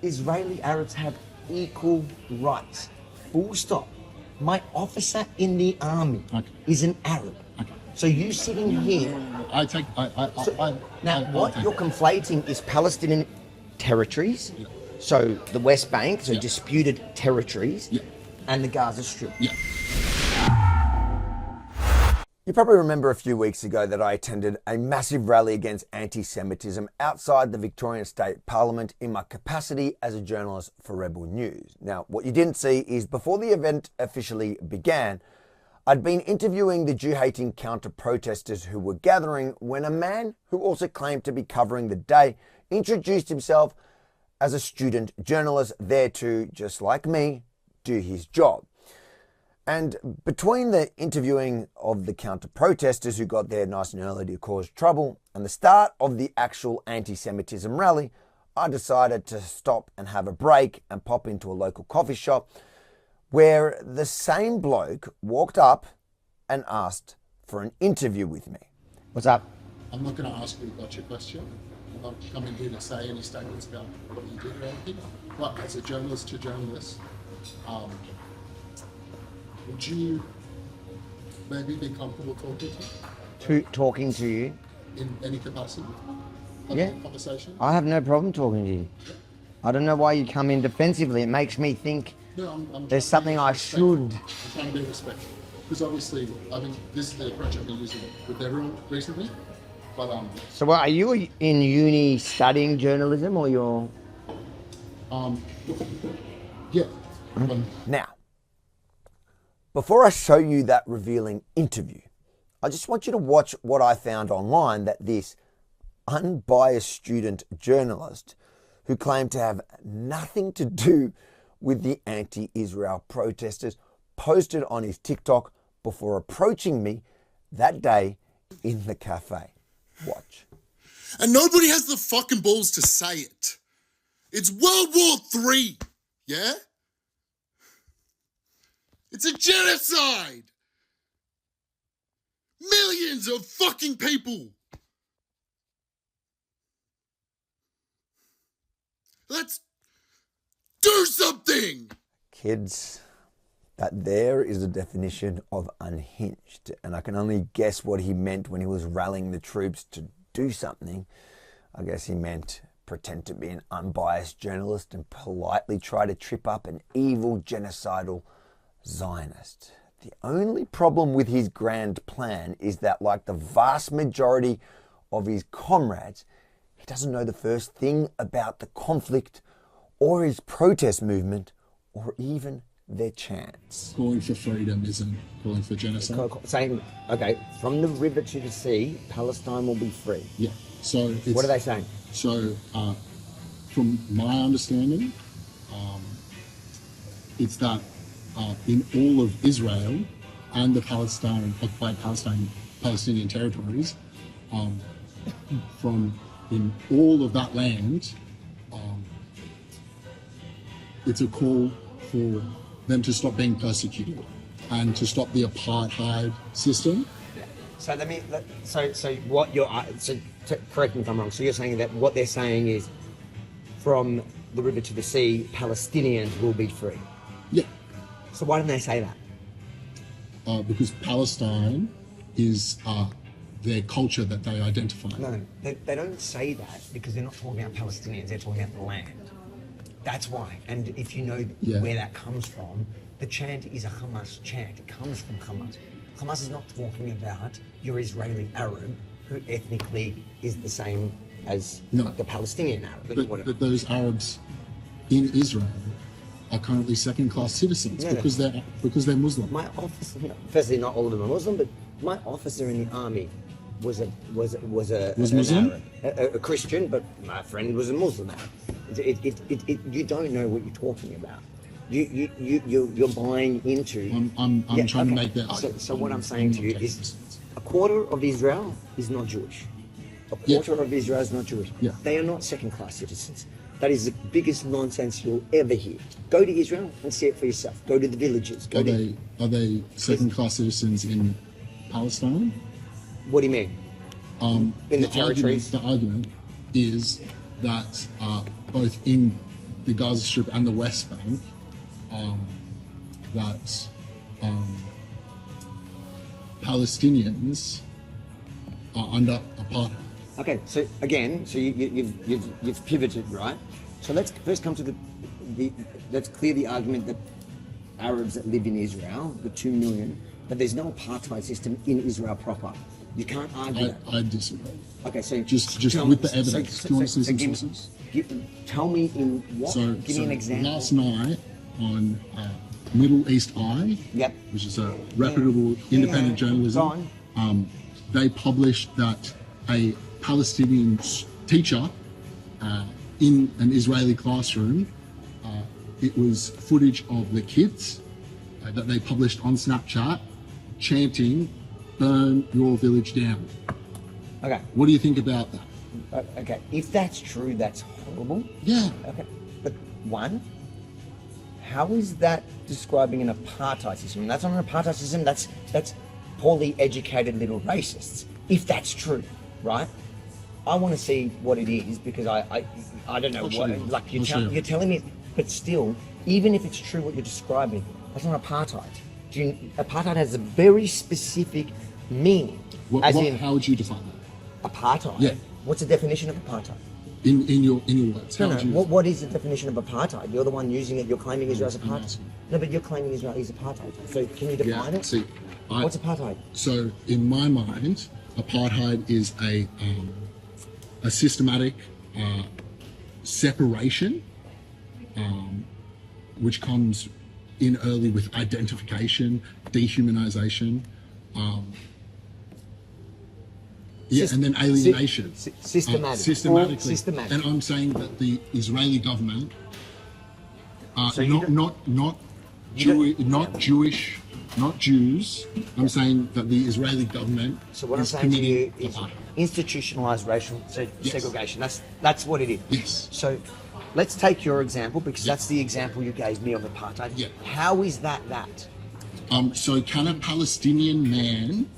Israeli Arabs have equal rights. Full stop. My officer in the army is an Arab. Okay. So you sitting here. Now, what you're conflating is Palestinian territories. Yeah. So the West Bank, so disputed territories, Yeah. and the Gaza Strip. Yeah. You probably remember a few weeks ago that I attended a massive rally against anti-Semitism outside the Victorian State Parliament in my capacity as a journalist for Rebel News. Now, what you didn't see is before the event officially began, I'd been interviewing the Jew-hating counter-protesters who were gathering when a man who also claimed to be covering the day introduced himself as a student journalist there to, just like me, do his job. And between the interviewing of the counter-protesters who got there nice and early to cause trouble and the start of the actual anti-Semitism rally, I decided to stop and have a break and pop into a local coffee shop where the same bloke walked up and asked for an interview with me. What's up? I'm not going to ask you about your question. I'm not coming here to say any statements about what you did or anything. But as a journalist to journalist, would you maybe be comfortable Talking to you? in any capacity? Yeah. Having a conversation? I have no problem talking to you. I don't know why you come in defensively. It makes me think No, I'm there's something I should. I'm trying to be respectful. Because obviously, I think this is the approach I've been using with everyone recently. But So what, are you in uni studying journalism or you're... yeah. But Now, before I show you that revealing interview, I just want you to watch what I found online that this unbiased student journalist who claimed to have nothing to do with the anti-Israel protesters posted on his TikTok before approaching me that day in the cafe. Watch. And nobody has the fucking balls to say it. It's World War III, yeah? It's a genocide. Millions of fucking people. Let's do something. Kids, that there is the definition of unhinged, and I can only guess what he meant when he was rallying the troops to do something. I guess he meant pretend to be an unbiased journalist and politely try to trip up an evil genocidal Zionist. The only problem with his grand plan is that, like the vast majority of his comrades, he doesn't know the first thing about the conflict or his protest movement or even their chants. Calling for freedom isn't calling for genocide. Saying, okay, from the river to the sea, Palestine will be free. Yeah. So it's, What are they saying? So, from my understanding, it's that in all of Israel and the occupied Palestinian territories, from in all of that land, it's a call for them to stop being persecuted and to stop the apartheid system. So correct me if I'm wrong. So you're saying that what they're saying is, from the river to the sea, Palestinians will be free. Yeah. So why didn't they say that? Because Palestine is their culture that they identify. No, they don't say that because they're not talking about Palestinians. They're talking about the land. That's why. And if you know where that comes from, the chant is a Hamas chant. It comes from Hamas. Hamas is not talking about your Israeli Arab who ethnically is the same as the Palestinian Arab. But those Arabs in Israel are currently second-class citizens because they're Muslim. My officer, firstly, not all of them are Muslim, but my officer in the army was Muslim? Arab, a Christian, but my friend was a Muslim Arab. You don't know what you're talking about. You're buying into. I'm trying to make that. So what I'm saying to you is, a quarter of Israel is not Jewish. A quarter of Israel is not Jewish. Yeah. They are not second-class citizens. That is the biggest nonsense you'll ever hear. Go to Israel and see it for yourself. Go to the villages. Are they second-class citizens in Palestine? What do you mean? In the territories? The argument is that both in the Gaza Strip and the West Bank, that Palestinians are under apartheid. Okay, so again, so you've pivoted, right? So let's first come to let's clear the argument that Arabs that live in Israel, the 2 million, that there's no apartheid system in Israel proper. You can't argue that. I disagree. Okay, so Just with the evidence. Do you want to see some sources? Tell me in what? Give me an example. Last night on Middle East Eye, Yep. which is a reputable independent journalism, they published that a Palestinian teacher in an Israeli classroom, it was footage of the kids that they published on Snapchat chanting, "Burn your village down." Okay. What do you think about that? Okay. If that's true, that's horrible. Yeah. Okay. But one, how is that describing an apartheid system? That's not an apartheid system. That's poorly educated little racists. If that's true, right? I want to see what it is because I don't know what like you're telling me, but still, even if it's true what you're describing, that's not apartheid. Apartheid has a very specific meaning. How would you define that? Apartheid. Yeah. What's the definition of apartheid? In your words. No. What is the definition of apartheid? You're the one using it. You're claiming Israel's apartheid. No, but you're claiming Israel is apartheid. So can you define it? See, what's apartheid? So in my mind, apartheid is a systematic separation, which comes in early with identification, dehumanization, and then alienation. Systematically. And I'm saying that the Israeli government, not Jewish, not Jews. I'm saying that the Israeli government So what I'm is saying to you committing is apartheid. institutionalized racial segregation. That's what it is. Yes. So let's take your example because that's the example you gave me of apartheid. Yeah. How is that? So can a Palestinian man?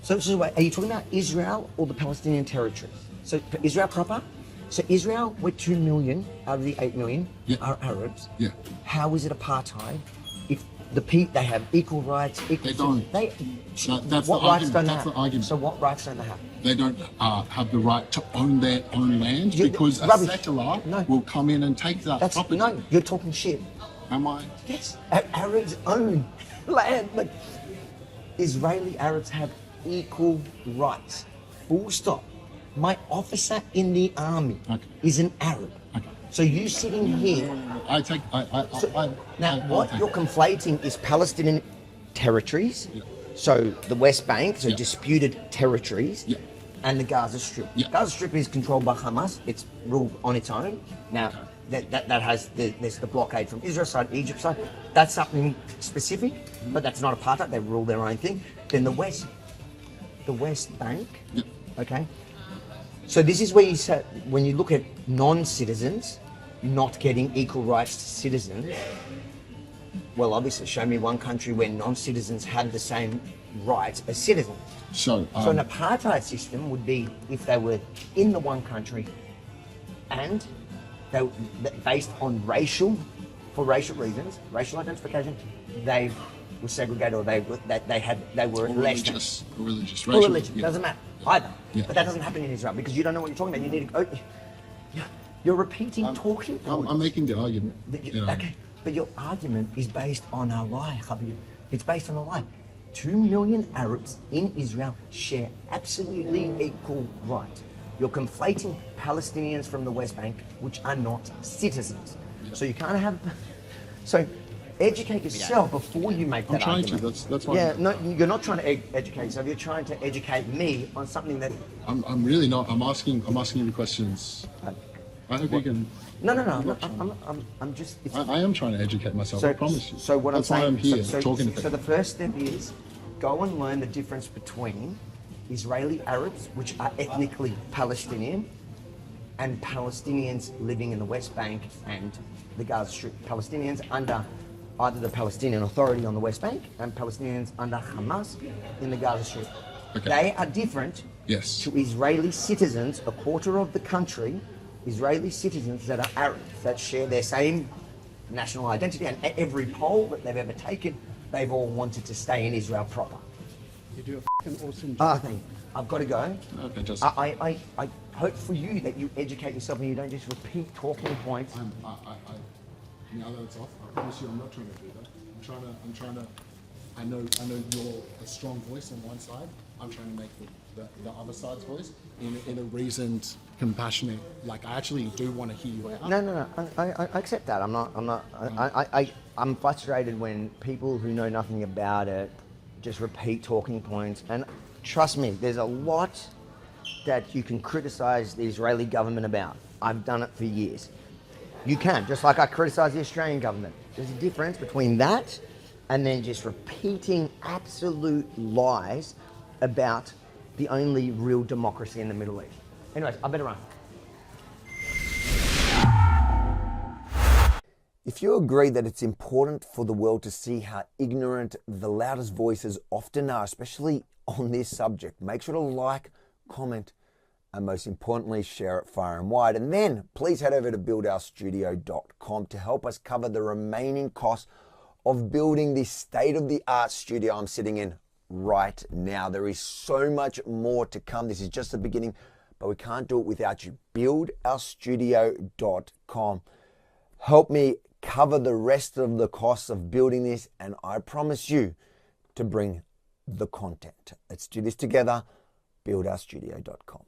So wait, are you talking about Israel or the Palestinian territories? So Israel proper? So Israel, we're 2 million out of the 8 million are Arabs. Yeah. How is it apartheid if they have equal rights? They don't. That's what the rights argument. don't they That's have? the argument. So what rights don't they have? They don't have the right to own their own land You- because a rubbish. settler No. will come in and take that property. No, you're talking shit. Am I? Yes, Arabs own land. Like, Israeli Arabs have equal rights. Full stop. My officer in the army is an Arab. Okay. So you sitting here. Now, what you're conflating is Palestinian territories. Yeah. So the West Bank, so Yeah. disputed territories. Yeah. And the Gaza Strip. Yeah. Gaza Strip is controlled by Hamas. It's ruled on its own. Now, that has there's the blockade from Israel side, Egypt side. That's something specific, but that's not apartheid. They rule their own thing. Then the West Bank. Yeah. Okay. So this is where you say when you look at non-citizens not getting equal rights to citizens. Well, obviously, show me one country where non-citizens have the same rights as citizens. So an apartheid system would be if they were in the one country and they based on racial reasons, racial identification, they were segregated or they were less than. religious, Or racial, religion, yeah. doesn't matter either. Yeah. But that doesn't happen in Israel because you don't know what you're talking about. You need to you're repeating talking points. I'm making the argument. Okay, but your argument is based on a lie, Khabib. It's based on a lie. 2 million Arabs in Israel share absolutely equal rights. You're conflating Palestinians from the West Bank, which are not citizens. Yeah. So you can't have. So educate yourself before you make that I'm trying argument. to. That's why. Yeah, no, you're not trying to educate yourself. You're trying to educate me on something that. I'm really not. I'm asking you the questions. I hope you can. No. I'm just. I am trying to educate myself. I promise you. So what That's I'm why saying. I'm here so talking to So people. the first step is go and learn the difference between Israeli Arabs, which are ethnically Palestinian, and Palestinians living in the West Bank and the Gaza Strip. Palestinians under either the Palestinian Authority on the West Bank and Palestinians under Hamas in the Gaza Strip. Okay. They are different Yes. to Israeli citizens, a quarter of the country, Israeli citizens that are Arabs, that share their same national identity, and at every poll that they've ever taken, they've all wanted to stay in Israel proper. You do a fucking awesome Ah, job. I've got to go. Okay, just I hope for you that you educate yourself and you don't just repeat talking points. now that it's off, I promise you, I'm not trying to do that. I'm trying to. I know you're a strong voice on one side. I'm trying to make the other side's voice in a reasoned, compassionate. Like I actually do want to hear you out. No. I accept that. I'm frustrated when people who know nothing about it just repeat talking points. And trust me, there's a lot that you can criticize the Israeli government about. I've done it for years. You can, just like I criticize the Australian government. There's a difference between that and then just repeating absolute lies about the only real democracy in the Middle East. Anyways, I better run. If you agree that it's important for the world to see how ignorant the loudest voices often are, especially on this subject, make sure to like, comment, and most importantly, share it far and wide. And then please head over to buildourstudio.com to help us cover the remaining costs of building this state-of-the-art studio I'm sitting in right now. There is so much more to come. This is just the beginning, but we can't do it without you. Buildourstudio.com. Help me cover the rest of the costs of building this, and I promise you to bring the content. Let's do this together. Buildourstudio.com.